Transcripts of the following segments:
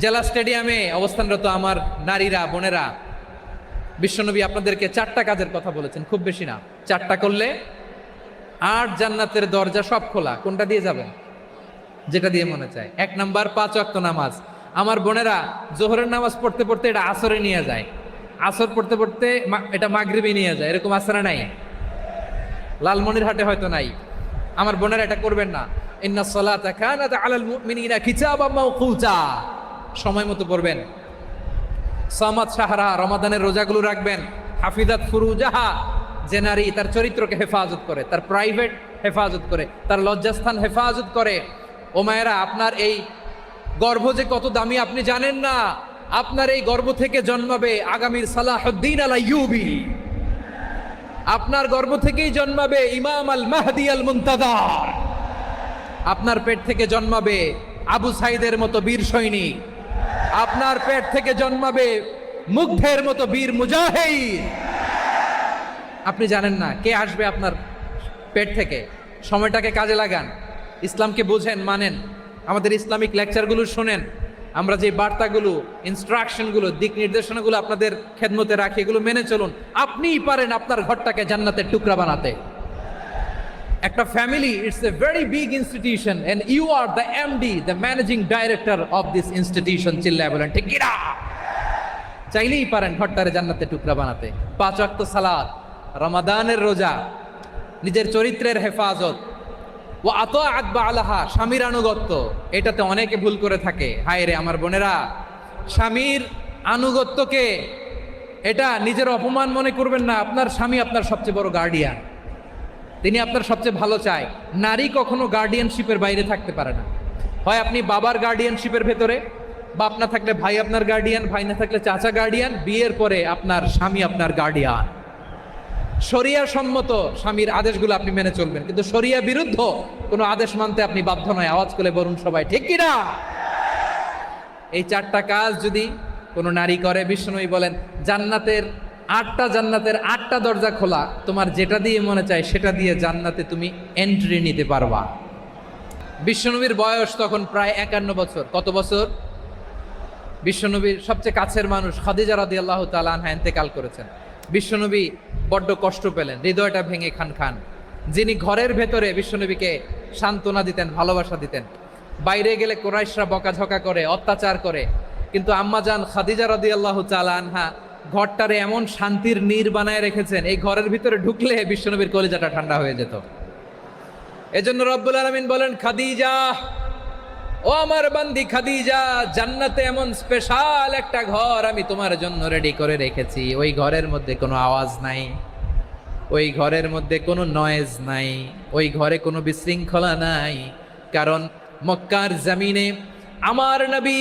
জেলা স্টেডিয়ামে অবস্থানরত আমার নারীরা, বোনেরা, বিশ্বনবী আপনাদেরকে 4টা কাজের কথা বলেছেন, খুব বেশি না। 4টা করলে 8 জান্নাতের দরজা সব খোলা। কোনটা দিয়ে যাবেন? যেটা দিয়ে মনে চায়। 1 নাম্বার 5 ওয়াক্ত নামাজ। আমার বোনেরা জোহরের নামাজ পড়তে পড়তে এটা আসরে নিয়ে যায়, আসর পড়তে পড়তে এটা মাগরিবে নিয়ে যায়। এরকম আসরে নাই? লালমনিরহাটে হয়তো নাই। আমার বোনেরা এটা করবেন না। ইন্নাস সালাতা কানাত আলাল মুমিনিনা কিতাবাম মাওকুতা। সময় মতো পড়বেন। সামাত শাহরা, রমাদানের রোজাগুলো রাখবেন। হাফিজাত ফুরুজাহা, যে নারী তার চরিত্রকে হেফাজত করে, তার প্রাইভেট হেফাজত করে, তার লজ্জাস্থান হেফাজত করে। ও মায়েরা, আপনার এই গর্ভ যে কত দামি আপনি জানেন না। আপনার এই গর্ভ থেকে জন্মাবে আগামীর সালাহুদ্দিন আল আইয়ুবী। আপনার গর্ভ থেকেই জন্মাবে ইমাম আল মাহদি আল মুনতাজার। আপনার পেট থেকে জন্মাবে আবু সাইদের মতো বীর সৈনিক। আপনার পেট থেকে জন্মাবে মুগ্ধের মতো বীর মুজাহিদ। আপনি জানেন না কে আসবে আপনার পেট থেকে। সময়টাকে কাজে লাগান, ইসলামকে বুঝেন, মানেন, আমাদের ইসলামিক লেকচারগুলো শোনেন। আমরা যে বার্তাগুলো, ইনস্ট্রাকশনগুলো, দিক নির্দেশনাগুলো আপনাদের খেদমতে রাখি, এগুলো মেনে চলুন। আপনিই পারেন আপনার ঘরটাকে জান্নাতের টুকরা বানাতে। একটা family, it's a very big institution and you are the MD, the managing director of this institution. চিল্লায় বলেন ঠিক কিনা? চাইলেই পারেন ঘরটারে জান্নাতের টুকরা বানাতে। 5 ওয়াক্ত সালাত, রমাদানের রোজা, নিজের চরিত্রের হেফাজত, ও আতাআত বালাহা, স্বামীর আনুগত্য। এটাতে অনেকে ভুল করে থাকে। হায় রে আমার বোনেরা, স্বামীর আনুগত্যকে এটা নিজের অপমান মনে করবেন না। আপনার স্বামী আপনার সবচেয়ে বড় গার্ডিয়ান, তিনি আপনার সবচেয়ে ভালো চায়। নারী কখনো গার্ডিয়ানশিপের বাইরে থাকতে পারে না। হয় আপনি বাবার গার্ডিয়ানশিপের ভেতরে, বাপ না থাকলে ভাই আপনার গার্ডিয়ান, ভাই না থাকলে চাচা গার্ডিয়ান, বিয়ের পরে আপনার স্বামী আপনার গার্ডিয়ান। শরিয়া সম্মত স্বামীর আদেশগুলো আপনি মেনে চলবেন, কিন্তু শরিয়া বিরুদ্ধ কোনো আদেশ মানতে আপনি বাধ্য নয়। আওয়াজ করে বলুন সবাই ঠিক কিনা? এই 4টা কাজ যদি কোনো নারী করে, বিশ্বনবী বলেন জান্নাতের 8টা দরজা খোলা। তোমার যেটা দিয়ে মনে চায় সেটা দিয়ে জান্নাতে তুমি এন্ট্রি নিতে পারবা। বিশ্বনবীর বয়স তখন প্রায় 51 বছর। কত বছর? বিশ্বনবীর সবচেয়ে কাছের মানুষ খাদিজা রাদিয়াল্লাহু তাআলা আনহা ইন্তেকাল করেছেন। বিশ্বনবী বড্ড কষ্ট পেলেন, হৃদয়টা ভেঙে খান খান। যিনি ঘরের ভেতরে বিশ্বনবীকে সান্ত্বনা দিতেন, ভালোবাসা দিতেন, বাইরে গেলে কুরাইশরা বকাঝকা করে, অত্যাচার করে, কিন্তু আম্মাজান খাদিজা রাদিয়াল্লাহু তাআলা আনহা ঘরটারে এমন শান্তির নীড় বানায় রেখেছেন, এই ঘরের ভিতরে ঢুকলে বিশ্বনবীর কলিজাটা ঠান্ডা হয়ে যেত। এজন্য রব্বুল আলামিন বলেন, খাদিজা, ও আমার বান্দি খাদিজা, জান্নাতে এমন স্পেশাল একটা ঘর আমি তোমার জন্য রেডি করে রেখেছি। ওই ঘরের মধ্যে কোনো আওয়াজ নাই, ওই ঘরের মধ্যে কোনো নয়েজ নাই, ওই ঘরে কোনো বিশৃঙ্খলা নাই। কারণ মক্কার জমিনে আমার নবী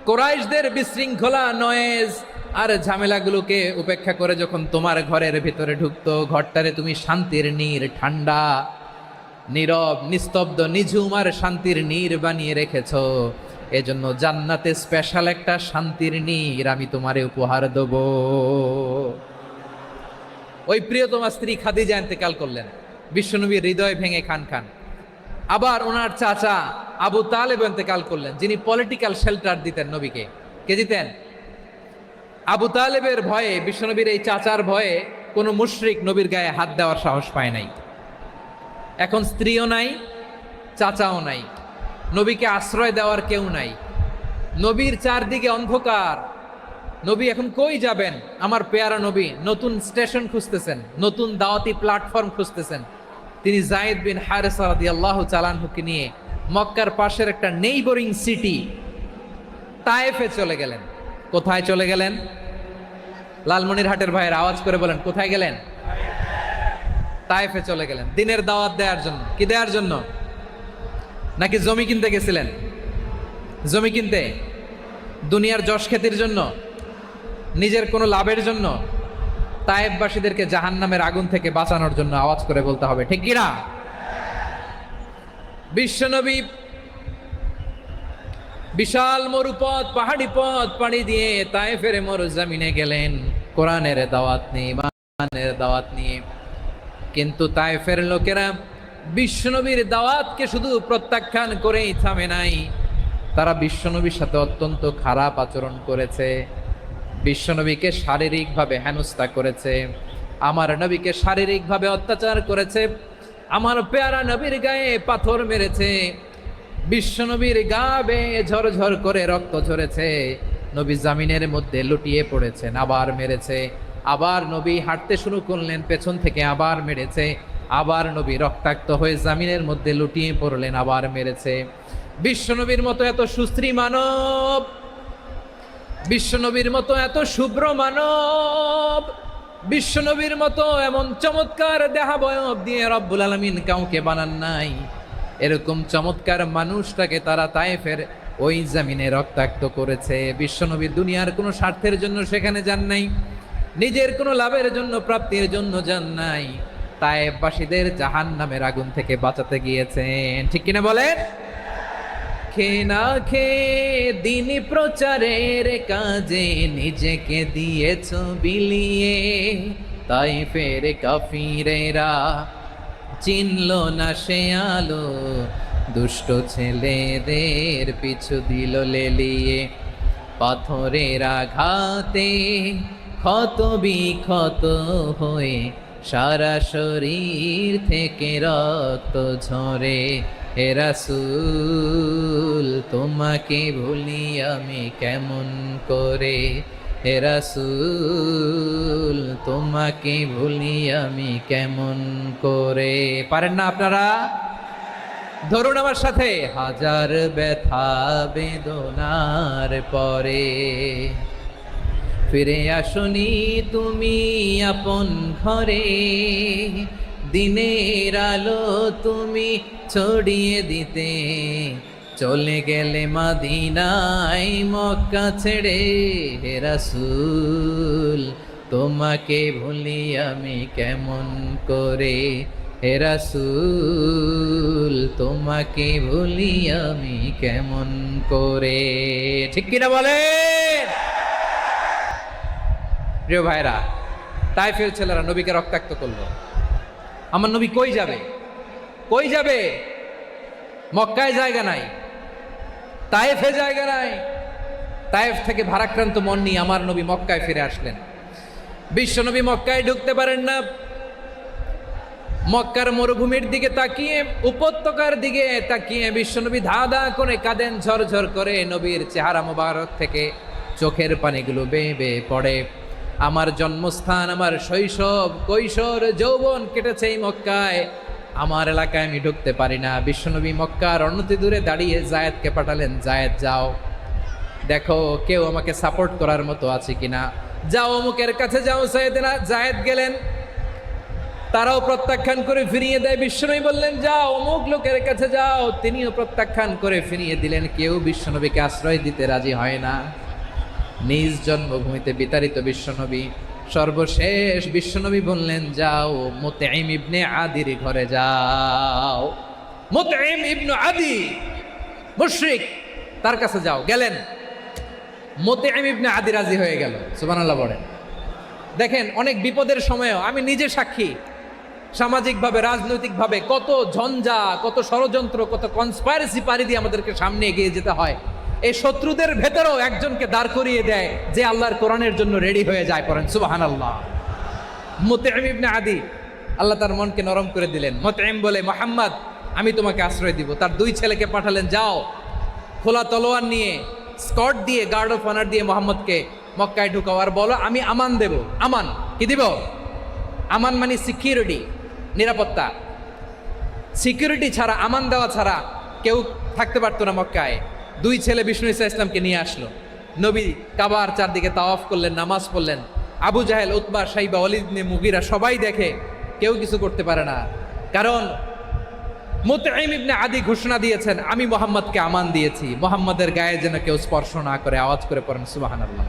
কুরাইশদের বিশৃঙ্খলা, নয়েজ আর ঝামেলাগুলোকে উপেক্ষা করে যখন তোমার ঘরের ভিতরে ঢুকতো, ঘরটারে তুমি শান্তির নীড়, ঠান্ডা, নীরব, নিস্তব্ধ, নিঝুম আর শান্তির নীড় বানিয়ে রেখেছো। এজন্য জান্নাতে স্পেশাল একটা শান্তির নীড় আমি তোমারে উপহার দেব। ওই প্রিয়তমা স্ত্রী খাদিজা ইন্তেকাল করলেন, বিশ্বনবীর হৃদয় ভেঙে খান খান। আবার ওনার চাচা আবু তালেব ইন্তেকাল করলেন, যিনি পলিটিক্যাল শেল্টার দিতেন নবীকে। কে দিতেন? আবু তালেবের ভয়ে, বিশ্বনবীর এই চাচার ভয়ে কোনো মুশরিক নবীর গায়ে হাত দেওয়ার সাহস পায় নাই। এখন স্ত্রীও নাই, চাচাও নাই, নবীকে আশ্রয় দেওয়ার কেউ নাই। নবীর চারদিকে অন্ধকার। নবী এখন কই যাবেন? আমার পেয়ারা নবী নতুন স্টেশন খুঁজতেছেন, নতুন দাওয়াতি প্ল্যাটফর্ম খুঁজতেছেন। তিনি যায়েদ বিন হারেসা রাদিয়াল্লাহু তাআলা আনহুকে নিয়ে মক্কার পাশের একটা নেইবরিং সিটি তায়েফে চলে গেলেন। কোথায় চলে গেলেন? লালমনিরহাটের ভাইয়ের আওয়াজ করে বলেন, কোথায় গেলেন? তায়েফে চলে গেলেন দিনের দাওয়াত দেওয়ার জন্য। কি দেওয়ার জন্য? নাকি জমি কিনতে গেছিলেন? জমি কিনতে? দুনিয়ার যশ খ্যাতির জন্য? নিজের কোনো লাভের জন্য? তায়েফবাসীদেরকে জাহান্নামের আগুন থেকে বাঁচানোর জন্য। আওয়াজ করে বলতে হবে ঠিক কিনা? বিশ্বনবী বিশাল মরুপথ, পাহাড়ি পথ পাড়ি দিয়ে তায়েফের মরুজমিনে গেলেন কোরআনের দাওয়াত নিয়ে, ইমানের দাওয়াত নিয়ে। কিন্তু তায়েফের লোকেরা বিশ্বনবীর দাওয়াতকে শুধু প্রত্যাখ্যান করেই থামে নাই, তারা বিশ্বনবীর সাথে অত্যন্ত খারাপ আচরণ করেছে, বিশ্বনবীকে শারীরিকভাবে হেনস্থা করেছে, আমার নবীকে শারীরিকভাবে অত্যাচার করেছে, আমার পেয়ারা নবীর গায়ে পাথর মেরেছে, বিশ্বনবীর গা বেয়ে ঝরঝর করে রক্ত ঝরেছে, নবী জামিনের মধ্যে লুটিয়ে পড়েছেন, আবার মেরেছে, আবার নবী হাঁটতে শুরু করলেন, পেছন থেকে আবার মেরেছে, আবার নবী রক্তাক্ত হয়ে জামিনের মধ্যে লুটিয়ে পড়লেন, আবার মেরেছে। বিশ্বনবীর মতো এত সুস্ত্রী মানব, বিশ্বনবীর মতো এত শুভ্র মানব, বিশ্বনবীর মতো এমন চমৎকার দেহাবয়ব দিয়ে রব্বুল আলামিন কাউকে বানান নাই। এরকম চমৎকার মানুষটাকে তারা তায়েফের ওই জমিনে রক্তাক্ত করেছে। বিশ্বনবী দুনিয়ার কোনো স্বার্থের জন্য সেখানে যান নাই, নিজের কোনো লাভের জন্য, প্রাপ্তির জন্য যান নাই, তায়েফবাসীদের জাহান্নামের আগুন থেকে বাঁচাতে গিয়েছেন। ঠিক কিনা বলেন? খেয়ে না খেয়ে দিন প্রচারের কাজে নিজেকে দিয়েছ বিলিয়ে, তায়েফের কাফিরেরা চিনল না সে আলো, দুষ্ট ছেলেদের পিছু দিল লেলিয়ে, পাথরের আঘাতে ক্ষত বিক্ষত হয়ে সারা শরীর থেকে রক্ত ঝরে। হে রাসূল তোমাকে ভুলি আমি কেমন করে, হে রাসূল তোমাকে ভুলি আমি কেমন করে। পারেন না আপনারা? ধরুন আমার সাথে। হাজার ব্যথা বেদনার পরে ফিরে আসনি তুমি আপন ঘরে, দিনের আলো তুমি ছড়িয়ে দিতে, চলে গেলে মদিনায় মক্কা ছেড়ে। হে রাসূল তোমাকে ভুলি আমি কেমন করে, হে রাসূল তোমাকে ভুলি আমি কেমন করে। ঠিক কিনা বলেন? প্রিয় ভাইরা, তায়েফের ছেলেরা নবীকে রক্তাক্ত করলো। আমার নবী কই যাবে? কই যাবে? মক্কায় জায়গা নাই, তায়েফে জায়গা নাই। তায়েফ থেকে ভারাক্রান্ত মন নিয়ে আমার নবী মক্কায় ফিরে আসলেন। বিশ্ব নবী মক্কায় ঢুকতে পারেন না। মক্কার মরুভূমির দিকে তাকিয়ে, উপত্যকার দিকে তাকিয়ে বিশ্বনবী ধা ধা করে কাঁদেন, ঝরঝর করে। নবীর চেহারা মোবারক থেকে চোখের পানিগুলো বেয়ে বেয়ে পড়ে। আমার জন্মস্থান, আমার শৈশব, কৈশোর, যৌবন কেটেছে এই মক্কায়, আমার এলাকায় আমি ঢুকতে পারি না। বিশ্বনবী মক্কার অনতি দূরে দাঁড়িয়ে জায়েদকে পাঠালেন, জায়েদ যাও দেখো কেউ আমাকে সাপোর্ট করার মতো আছে কিনা, যাও অমুকের কাছে যাও। জায়েদ গেলেন, তারাও প্রত্যাখ্যান করে ফিরিয়ে দেয়। বিশ্বনবী বললেন যাও অমুক লোকের কাছে যাও, তিনিও প্রত্যাখ্যান করে ফিরিয়ে দিলেন। কেউ বিশ্বনবীকে আশ্রয় দিতে রাজি হয় না। নিজ জন্মভূমিতে বিতাড়িত বিশ্বনবী, সর্বশেষ বিশ্বনবী বললেন যাও মুতঈম ইবনে আদির ঘরে যাও। মুতঈম ইবনে আদি মুশরিক, তার কাছে যাও। গেলেন, মুতঈম ইবনে আদি রাজি হয়ে গেল। সুবহানাল্লাহ বলেন। দেখেন, অনেক বিপদের সময়ও আমি নিজে সাক্ষী, সামাজিকভাবে, রাজনৈতিকভাবে কত ঝঞ্ঝা, কত ষড়যন্ত্র, কত কনস্পাইরেসি পাড়ি দিয়ে আমাদেরকে সামনে এগিয়ে যেতে হয়। এই শত্রুদের ভেতরেও একজনকে দাঁড় করিয়ে দেয় যে আল্লাহর কোরআনের জন্য রেডি হয়ে যায়। পড়েন সুবহানাল্লাহ। মুতঈম ইবনে আদি, আল্লাহ তার মনকে নরম করে দিলেন। মুতঈম বলে, মুহাম্মদ আমি তোমাকে আশ্রয় দিব। তার দুই ছেলেকে পাঠালেন, যাও খোলা তলোয়ার নিয়ে, স্কট দিয়ে, গার্ড অফ অনার দিয়ে মুহাম্মদকে মক্কায় ঢুকাও, আর বলো আমি আমান দেব। আমান কি দিব? আমান মানে সিকিউরিটি, নিরাপত্তা। সিকিউরিটি ছাড়া, আমান দেওয়া ছাড়া কেউ থাকতে পারতো না মক্কায়। দুই ছেলে বিষ্ণু ইসা ইসলামকে নিয়ে আসলো। নবী কাবার চারদিকে তাওয়াফ করলেন, নামাজ পড়লেন। আবু জাহেল, উতবা, শাইবা, ওয়ালিদ ইবনে মুগীরা সবাই দেখে, কেউ কিছু করতে পারে না। কারণ মুতঈম ইবনে আদি ঘোষণা দিয়েছেন আমি মুহাম্মদকে আমান দিয়েছি, মুহাম্মদের গায়ে যেন কেউ স্পর্শ না করে। আওয়াজ করে পড়েন সুবহানাল্লাহ।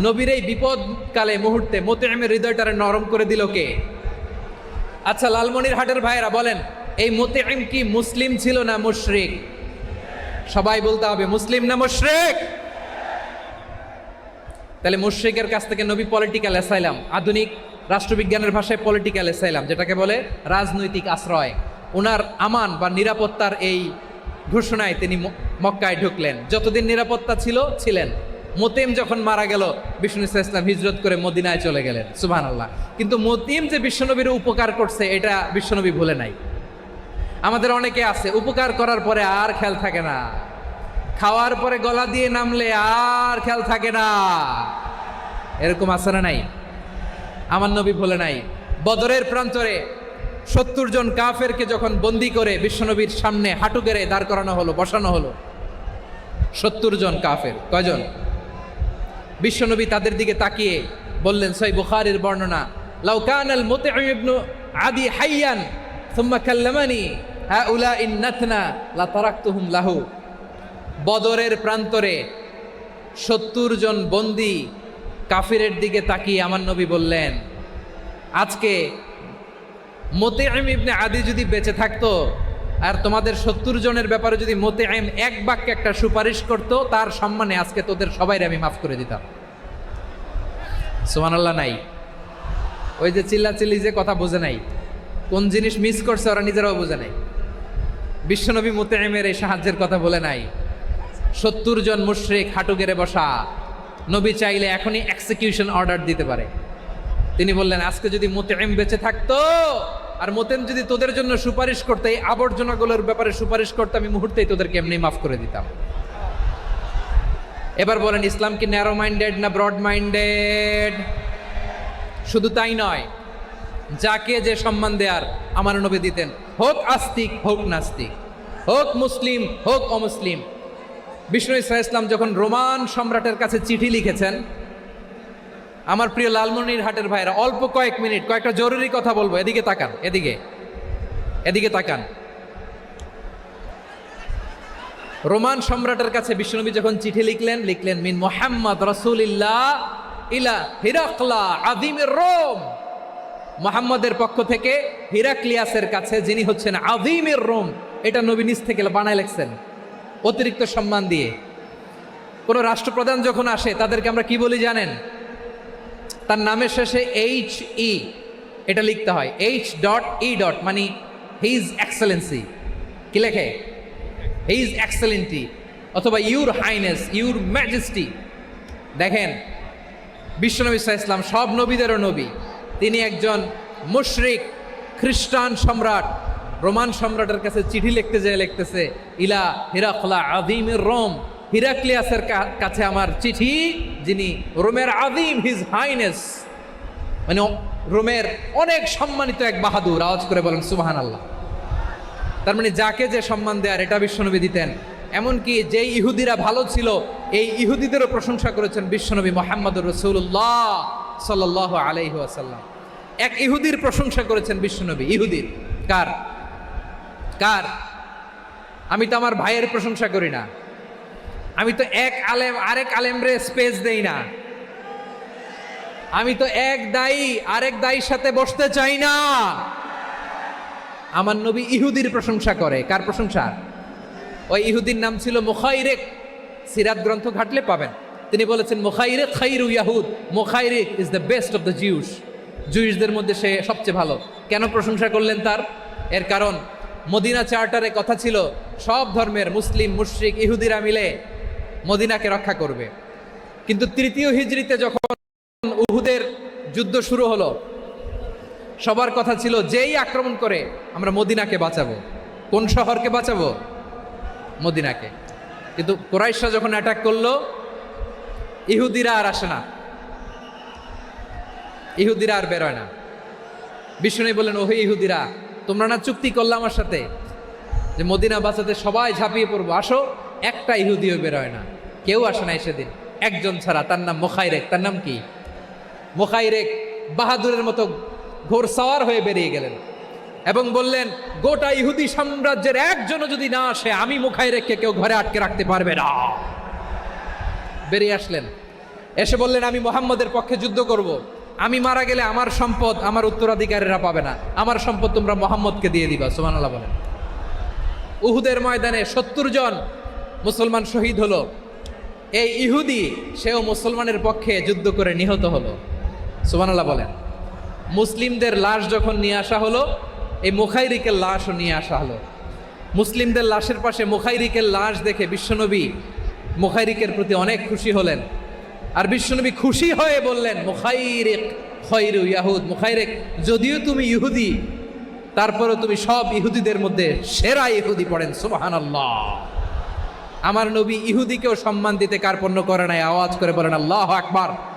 নবীর এই বিপদকালে মুহূর্তে মুতঈমের হৃদয়টারে নরম করে দিল কে? আচ্ছা লালমনির হাটের ভাইয়েরা বলেন, এই মুতঈম কি মুসলিম ছিল না মুশরিক? সবাই বলতে হবে মুসলিম না মুশরিক? তাহলে মুশরিকের কাছ থেকে নবী পলিটিক্যাল অ্যাসাইলাম, আধুনিক রাষ্ট্রবিজ্ঞানের ভাষায় পলিটিক্যাল অ্যাসাইলাম, যেটাকে বলে রাজনৈতিক আশ্রয়, ওনার আমান বা নিরাপত্তার এই ঘোষণায় তিনি মক্কায় ঢুকলেন, যতদিন নিরাপত্তা ছিল ছিলেন। মতিম যখন মারা গেল, বিষ্ণু ইসলাম হিজরত করে মদিনায় চলে গেলেন, সুবহানাল্লাহ। কিন্তু মতিম যে বিশ্বনবীর উপকার করছে এটা বিশ্বনবী ভুলে নাই। আমাদের অনেকে আছে উপকার করার পরে আর খেয়াল থাকে না, খাওয়ার পরে গলা দিয়ে নামলে আর খেয়াল থাকে না, এরকম আছে না নাই? আমার নবী ভুলে নাই। বদরের প্রান্তরে 70 জন কাফেরকে যখন বন্দি করে বিশ্বনবীর সামনে হাঁটু গেড়ে দাঁড় করানো হলো, বসানো হলো, 70 জন কাফের। কয়জন? বিশ্বনবী তাদের দিকে তাকিয়ে বললেন, সহিহ বুখারীর বর্ণনা, লাউ কানাল মুতঈম ইবনে আদি হাইয়ান সুম্মা কাল্লামানি হাউলাইন নাতনা লা তারাকতুহুম লাহু। বদরের প্রান্তরে 70 জন বন্দি কাফিরের দিকে তাকিয়ে আমার নবী বললেন, আজকে মুতঈম ইবনে আদি যদি বেঁচে থাকতো আর তোমাদের 70 জনের ব্যাপারে যদি মুতঈম এক বাক্যে একটা সুপারিশ করত, তার সম্মানে আজকে তোদের সবাইরে আমি মাফ করে দিতাম। সুবহানাল্লাহ নাই? ওই যে চিল্লাচিল্লি যে কথা বোঝে নাই, কোন জিনিস মিস করছে ওরা নিজেরাও বোঝে নাই। বিশ্বনবী মুতঈমের এই সাহায্যের কথা বলে নাই। 70 জন মুশরিক হাঁটু গেড়ে বসা, নবী চাইলে এখনই এক্সিকিউশন অর্ডার দিতে পারে। তিনি বললেন, আজকে যদি মুতঈম বেঁচে থাকতো আর মুতঈম যদি তোদের জন্য সুপারিশ করতে, এই আবর্জনাগুলোর ব্যাপারে সুপারিশ করতে, আমি মুহূর্তেই তোদেরকে এমনি মাফ করে দিতাম। এবার বলেন, ইসলাম কি ন্যারো মাইন্ডেড না ব্রড মাইন্ডেড? শুধু তাই নয়, যাকে যে সম্মান দেয়ার আমার নবী দিতেন, হোক আস্তিক হোক নাস্তিক, হোক মুসলিম হোক অমুসলিম। বিষ্ণু ইসলাম যখন রোমান সম্রাটের কাছে চিঠি লিখেছেন, আমার প্রিয় লালমনিরহাটের ভাইরা, অল্প কয়েক মিনিট কয়েকটা জরুরি কথা বলবো, এদিকে তাকান, এদিকে তাকান। রোমান সম্রাটের কাছে বিশ্বনবী যখন চিঠি লিখলেন মিন মুহাম্মদ রাসূলিল্লাহ ইলা হিরাকলা আযীমির রোম। মুহাম্মদের পক্ষ থেকে হিরাক্লিয়াসের কাছে, যিনি হচ্ছেন আযীমির রোম। এটা নবী নিজ থেকে বানায় লিখছেন অতিরিক্ত সম্মান দিয়ে। কোন রাষ্ট্রপ্রধান যখন আসে তাদেরকে আমরা কি বলি জানেন? তার নামের শেষে HE এটা লিখতে হয়, H.E. মানে হিজ এক্সেলেন্সি। কি লেখে? হিজ এক্সেলেন্টি, অথবা ইউর হাইনেস, ইউর ম্যাজেস্টি। দেখেন, বিশ্বনবী সাল্লাল্লাহু আলাইহি ওয়াসাল্লাম সব নবীদেরও নবী। তিনি একজন মুশরিক খ্রিস্টান সম্রাট, রোমান সম্রাটের কাছে চিঠি লিখতে যেয়ে লিখতেছে, ইলা হিরাকলা আযীমির রোম, হিরাক্লিয়াসের কাছে আমার চিঠি, যিনি রোমের আযীম, হিজ হাইনেস, মানে রোমের অনেক সম্মানিত এক বাহাদুর। আওয়াজ করে বলেন সুবহানাল্লাহ। তার মানে যাকে যে সম্মান দেয়ার এটা বিশ্বনবী দিতেন। এমনকি যেই ইহুদিরা ভালো ছিল, এই ইহুদিদেরও প্রশংসা করেছেন বিশ্বনবী মুহাম্মদুর রাসূলুল্লাহ সাল্লাল্লাহু আলাইহি ওয়াসাল্লাম। এক ইহুদির প্রশংসা করেছেন বিশ্বনবী। ইহুদির কার? আমি তো আমার ভাইয়ের প্রশংসা করি না, আমি তো এক আলেম আরেক আলেমরে স্পেস দেই না, আমি তো এক দায়ী আরেক দায়ীর সাথে বসতে চাই না। আমার নবী ইহুদির প্রশংসা করে। কার প্রশংসা? ওই ইহুদির নাম ছিল মুখাইরেক। সিরাত গ্রন্থ ঘাটলে পাবেন। তিনি বলেছেন, মুখাইরেক খাইরু ইয়াহুদ, Mukhayriq is the best of the Jews. জুইশদের মধ্যে সে সবচেয়ে ভালো। কেন প্রশংসা করলেন তার? এর কারণ মদিনা চার্টারে কথা ছিল সব ধর্মের মুসলিম, মুশরিক, ইহুদিরা মিলে মদিনাকে রক্ষা করবে। কিন্তু 3য় হিজরিতে যখন উহুদের যুদ্ধ শুরু হলো, সবার কথা ছিল যেই আক্রমণ করে আমরা মদিনাকে বাঁচাবো। কোন শহরকে বাঁচাবো? মদিনাকে। কিন্তু কুরাইশরা যখন অ্যাটাক করলো, ইহুদিরা আর আসে না, ইহুদিরা আর বেরোয় না। বিষ্ণু বললেন, ওহে ইহুদিরা, তোমরা না চুক্তি করলে আমার সাথে যে মদিনা বাঁচাতে সবাই ঝাঁপিয়ে পড়বো, আসো। একটা ইহুদিও বেরোয় না, কেউ আসে নাই সেদিন, একজন ছাড়া। তার নাম মুখাইরেক। তার নাম কি? মুখাইরেক বাহাদুরের মতো ঘোড়সাওয়ার হয়ে বেরিয়ে গেলেন এবং বললেন, গোটা ইহুদি সাম্রাজ্যের একজনও যদি না আসে, আমি মুখাইরেককে কেউ ঘরে আটকে রাখতে পারবে না। বেরিয়ে আসলেন, এসে বললেন, আমি মুহাম্মদের পক্ষে যুদ্ধ করব। আমি মারা গেলে আমার সম্পদ আমার উত্তরাধিকারীরা পাবে না, আমার সম্পদ তোমরা মুহাম্মদকে দিয়ে দিবা। সুবহানাল্লাহ বলেন। উহুদের ময়দানে 70 জন মুসলমান শহীদ হলো। এই ইহুদি, সেও মুসলমানের পক্ষে যুদ্ধ করে নিহত হলো। সুবহানাল্লাহ বলেন। মুসলিমদের লাশ যখন নিয়ে আসা হলো, এই মুখাইরিকের লাশও নিয়ে আসা হলো। মুসলিমদের লাশের পাশে মুখাইরিকের লাশ দেখে বিশ্বনবী মুখাইরিকের প্রতি অনেক খুশি হলেন। আর বিশ্বনবী খুশি হয়ে বললেন, মুখাইরিক খৈরু ইয়াহুদ, মুখাইরিক যদিও তুমি ইহুদি, তারপরেও তুমি সব ইহুদিদের মধ্যে সেরা ইহুদি। পড়েন সুবহানাল্লাহ। আমার নবী ইহুদিকেও সম্মান দিতে কার্পণ্য করে নাই। আওয়াজ করে বলেন আল্লাহু আকবার।